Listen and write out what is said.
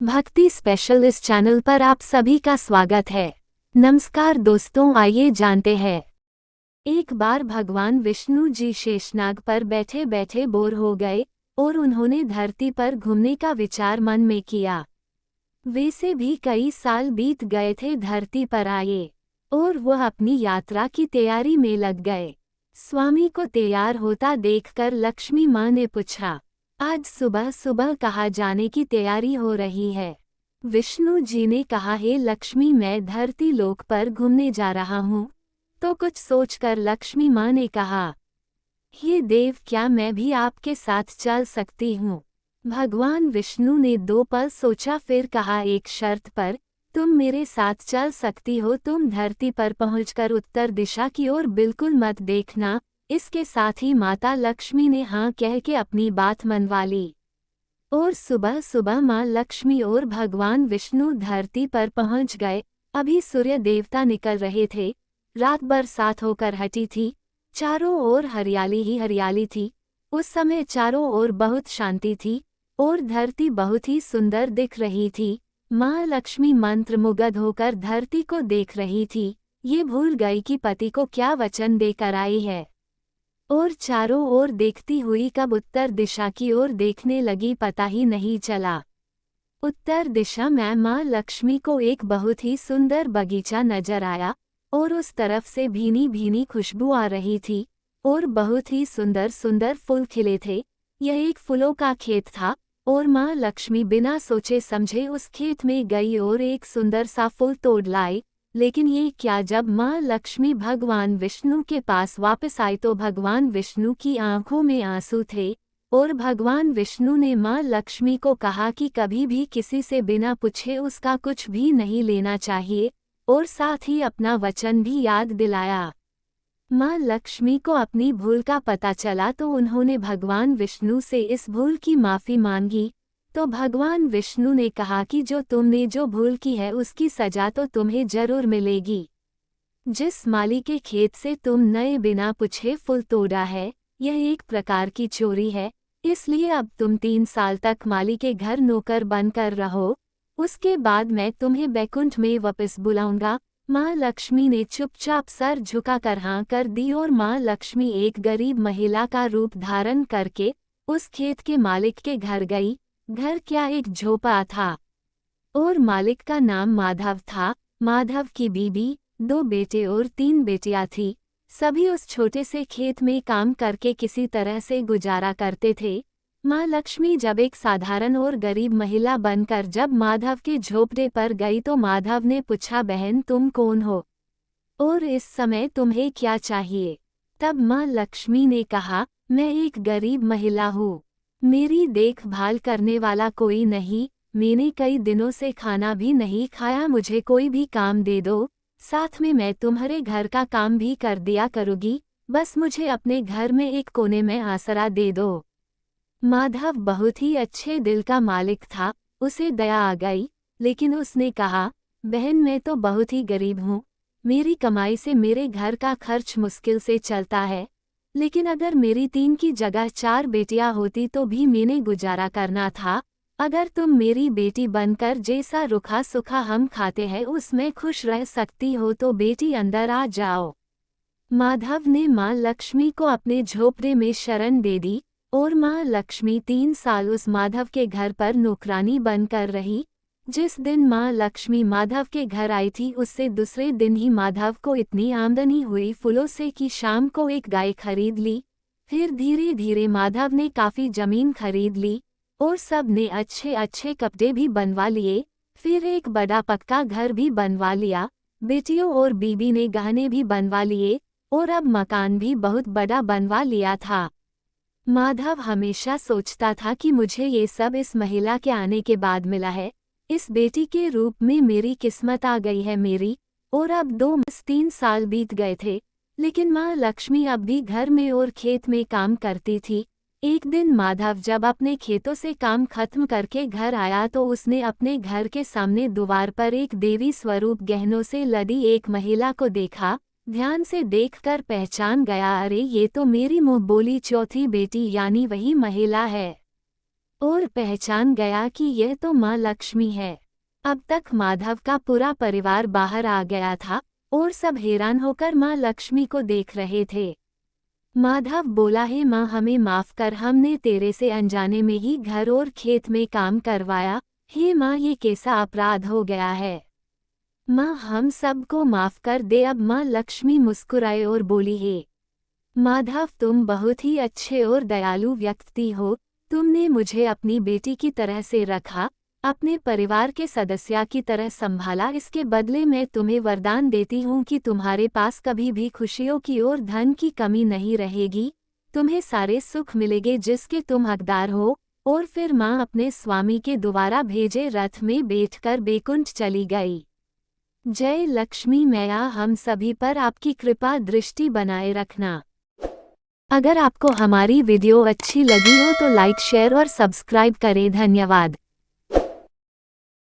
भक्ति स्पेशल इस चैनल पर आप सभी का स्वागत है। नमस्कार दोस्तों, आइए जानते हैं। एक बार भगवान विष्णु जी शेषनाग पर बैठे बैठे बोर हो गए और उन्होंने धरती पर घूमने का विचार मन में किया। वैसे भी कई साल बीत गए थे धरती पर आए और वह अपनी यात्रा की तैयारी में लग गए। स्वामी को तैयार होता देखकर लक्ष्मी माँ ने पूछा, आज सुबह सुबह कहाँ जाने की तैयारी हो रही है? विष्णु जी ने कहा, हे लक्ष्मी, मैं धरती लोक पर घूमने जा रहा हूँ। तो कुछ सोचकर लक्ष्मी माँ ने कहा, हे देव, क्या मैं भी आपके साथ चल सकती हूँ? भगवान विष्णु ने 2 पल सोचा, फिर कहा, एक शर्त पर तुम मेरे साथ चल सकती हो। तुम धरती पर पहुंचकर उत्तर दिशा की ओर बिल्कुल मत देखना। इसके साथ ही माता लक्ष्मी ने हाँ कह के अपनी बात मनवा ली और सुबह सुबह माँ लक्ष्मी और भगवान विष्णु धरती पर पहुंच गए। अभी सूर्य देवता निकल रहे थे। रात बरसात होकर हटी थी। चारों ओर हरियाली ही हरियाली थी। उस समय चारों ओर बहुत शांति थी और धरती बहुत ही सुंदर दिख रही थी। माँ लक्ष्मी मंत्रमुग्ध होकर धरती को देख रही थी। ये भूल गई कि पति को क्या वचन देकर आई है और चारों ओर देखती हुई कब उत्तर दिशा की ओर देखने लगी, पता ही नहीं चला। उत्तर दिशा में माँ लक्ष्मी को एक बहुत ही सुंदर बगीचा नजर आया और उस तरफ से भीनी भीनी खुशबू आ रही थी और बहुत ही सुंदर सुंदर फूल खिले थे। यह एक फूलों का खेत था और माँ लक्ष्मी बिना सोचे समझे उस खेत में गई और एक सुंदर सा फूल तोड़ लाई। लेकिन ये क्या, जब माँ लक्ष्मी भगवान विष्णु के पास वापस आई तो भगवान विष्णु की आंखों में आंसू थे और भगवान विष्णु ने माँ लक्ष्मी को कहा कि कभी भी किसी से बिना पूछे उसका कुछ भी नहीं लेना चाहिए और साथ ही अपना वचन भी याद दिलाया। माँ लक्ष्मी को अपनी भूल का पता चला तो उन्होंने भगवान विष्णु से इस भूल की माफ़ी मांगी। तो भगवान विष्णु ने कहा कि तुमने जो भूल की है उसकी सजा तो तुम्हें जरूर मिलेगी। जिस माली के खेत से तुम नए बिना पूछे फूल तोड़ा है, यह एक प्रकार की चोरी है। इसलिए अब तुम 3 साल तक माली के घर नौकर बनकर रहो। उसके बाद मैं तुम्हें बैकुंठ में वापस बुलाऊंगा। माँ लक्ष्मी ने चुपचाप सर झुकाकर हाँ कर दी और माँ लक्ष्मी एक गरीब महिला का रूप धारण करके उस खेत के मालिक के घर गई। घर क्या, एक झोपड़ा था और मालिक का नाम माधव था। माधव की बीबी, 2 बेटे और 3 बेटियां थी। सभी उस छोटे से खेत में काम करके किसी तरह से गुजारा करते थे। माँ लक्ष्मी जब एक साधारण और गरीब महिला बनकर जब माधव के झोपड़े पर गई तो माधव ने पूछा, बहन तुम कौन हो और इस समय तुम्हें क्या चाहिए? तब माँ लक्ष्मी ने कहा, मैं एक गरीब महिला हूँ। मेरी देखभाल करने वाला कोई नहीं। मैंने कई दिनों से खाना भी नहीं खाया। मुझे कोई भी काम दे दो, साथ में मैं तुम्हारे घर का काम भी कर दिया करूँगी। बस मुझे अपने घर में एक कोने में आसरा दे दो। माधव बहुत ही अच्छे दिल का मालिक था। उसे दया आ गई, लेकिन उसने कहा, बहन मैं तो बहुत ही गरीब हूँ। मेरी कमाई से मेरे घर का खर्च मुश्किल से चलता है। लेकिन अगर मेरी 3 की जगह 4 बेटियां होती तो भी मैंने गुजारा करना था। अगर तुम मेरी बेटी बनकर जैसा रूखा सूखा हम खाते हैं उसमें खुश रह सकती हो तो बेटी अंदर आ जाओ। माधव ने माँ लक्ष्मी को अपने झोपड़े में शरण दे दी और माँ लक्ष्मी 3 साल उस माधव के घर पर नौकरानी बनकर रही। जिस दिन माँ लक्ष्मी माधव के घर आई थी उससे दूसरे दिन ही माधव को इतनी आमदनी हुई फूलों से कि शाम को एक गाय खरीद ली। फिर धीरे धीरे माधव ने काफ़ी जमीन खरीद ली और सब ने अच्छे अच्छे कपड़े भी बनवा लिए। फिर एक बड़ा पक्का घर भी बनवा लिया। बेटियों और बीबी ने गहने भी बनवा लिए और अब मकान भी बहुत बड़ा बनवा लिया था। माधव हमेशा सोचता था कि मुझे ये सब इस महिला के आने के बाद मिला है। इस बेटी के रूप में मेरी किस्मत आ गई है मेरी। और अब 3 साल बीत गए थे, लेकिन माँ लक्ष्मी अब भी घर में और खेत में काम करती थी। एक दिन माधव जब अपने खेतों से काम खत्म करके घर आया तो उसने अपने घर के सामने द्वार पर एक देवी स्वरूप गहनों से लदी एक महिला को देखा। ध्यान से देखकर पहचान गया, अरे ये तो मेरी मुँह बोली चौथी बेटी यानी वही महिला है। और पहचान गया कि यह तो माँ लक्ष्मी है। अब तक माधव का पूरा परिवार बाहर आ गया था और सब हैरान होकर माँ लक्ष्मी को देख रहे थे। माधव बोला, हे माँ, हमें माफ कर, हमने तेरे से अनजाने में ही घर और खेत में काम करवाया। हे माँ, ये कैसा अपराध हो गया है। माँ, हम सबको माफ कर दे। अब माँ लक्ष्मी मुस्कुराए और बोली, हे माधव, तुम बहुत ही अच्छे और दयालु व्यक्ति हो। तुमने मुझे अपनी बेटी की तरह से रखा, अपने परिवार के सदस्य की तरह संभाला। इसके बदले मैं तुम्हें वरदान देती हूँ कि तुम्हारे पास कभी भी खुशियों की और धन की कमी नहीं रहेगी। तुम्हें सारे सुख मिलेंगे जिसके तुम हकदार हो। और फिर माँ अपने स्वामी के द्वारा भेजे रथ में बैठकर बैकुंठ चली गई। जय लक्ष्मी मैया, हम सभी पर आपकी कृपा दृष्टि बनाए रखना। अगर आपको हमारी वीडियो अच्छी लगी हो तो लाइक, शेयर और सब्सक्राइब करें। धन्यवाद।